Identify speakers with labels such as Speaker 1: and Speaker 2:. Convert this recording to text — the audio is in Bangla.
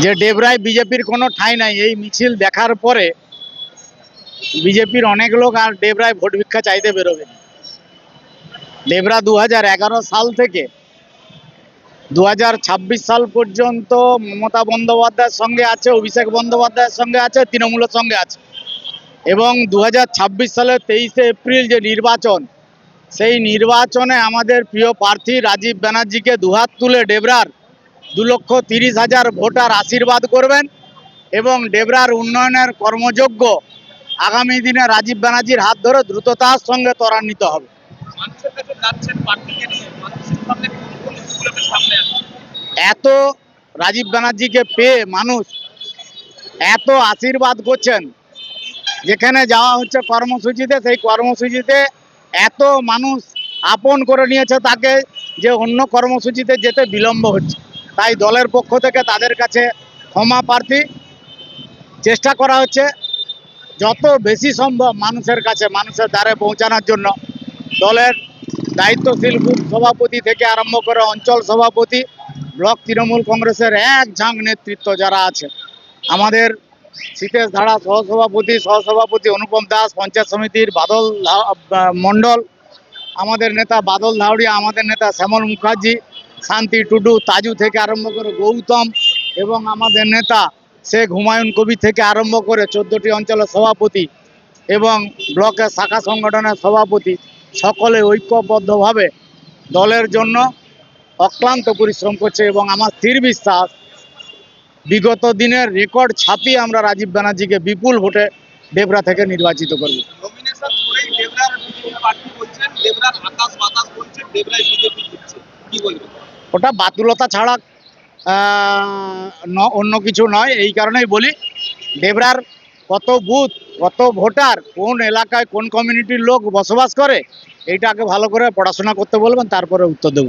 Speaker 1: যে ডেবরায় বিজেপির কোনো ঠাঁই নাই, এই মিছিল দেখার পরে বিজেপির অনেক লোক আর ডেবরায় ভোট ভিক্ষা চাইতে বেরোবে। ডেবরা 2011 সাল থেকে 2026 সাল পর্যন্ত মমতা বন্দ্যোপাধ্যায়ের সঙ্গে আছে, অভিষেক বন্দ্যোপাধ্যায়ের সঙ্গে আছে, তৃণমূলের সঙ্গে আছে। এবং 2026 সালের 23শে এপ্রিল যে নির্বাচন, সেই নির্বাচনে আমাদের প্রিয় প্রার্থী রাজীব ব্যানার্জিকে দুহাত তুলে ডেবরার 2,30,000 ভোটার আশীর্বাদ করবেন এবং ডেবরার উন্নয়নের কর্মযোগ্য আগামী দিনে রাজীব ব্যানার্জির হাত ধরে দ্রুততার সঙ্গে ত্বরান্বিত হবে। এত রাজীব ব্যানার্জিকে পেয়ে মানুষ এত আশীর্বাদ করছেন, যেখানে যাওয়া হচ্ছে কর্মসূচিতে, সেই কর্মসূচিতে এত মানুষ আপন করে নিয়েছে তাকে যে অন্য কর্মসূচিতে যেতে বিলম্ব হচ্ছে। তাই দলের পক্ষ থেকে তাদের কাছে ক্ষমা প্রার্থী, চেষ্টা করা হচ্ছে যত বেশি সম্ভব মানুষের কাছে, মানুষের দ্বারে পৌঁছানোর জন্য। দলের দায়িত্বশীল বুথ সভাপতি থেকে আরম্ভ করে অঞ্চল সভাপতি, ব্লক তৃণমূল কংগ্রেসের এক ঝাঁক নেতৃত্ব যারা আছে, আমাদের শীতেশ ধারা সহসভাপতি অনুপম দাস, পঞ্চায়েত সমিতির বাদল মণ্ডল, আমাদের নেতা বাদল ধাউড়িয়া, আমাদের নেতা শ্যামল মুখার্জি, শান্তি টুডু, তাজু থেকে আরম্ভ করে গৌতম, এবং আমাদের নেতা শেখ হুমায়ুন কবির থেকে আরম্ভ করে 14টি অঞ্চলের সভাপতি এবং ব্লকের শাখা সংগঠনের সভাপতি, সকলে ঐক্যবদ্ধভাবে দলের জন্য অক্লান্ত পরিশ্রম করছে। এবং আমার স্থির বিশ্বাস, বিগত দিনের রেকর্ড ছাপিয়ে আমরা রাজীব ব্যানার্জিকে বিপুল ভোটে ডেবরা থেকে নির্বাচিত করব। ওটা বাতুলতা ছাড়া অন্য কিছু নয়। এই কারণেই বলি, ডেবরার কত বুথ, কত ভোটার, কোন এলাকায় কোন কমিউনিটির লোক বসবাস করে, এইটাকে ভালো করে পড়াশোনা করতে বলবেন, তারপরে উত্তর দেব।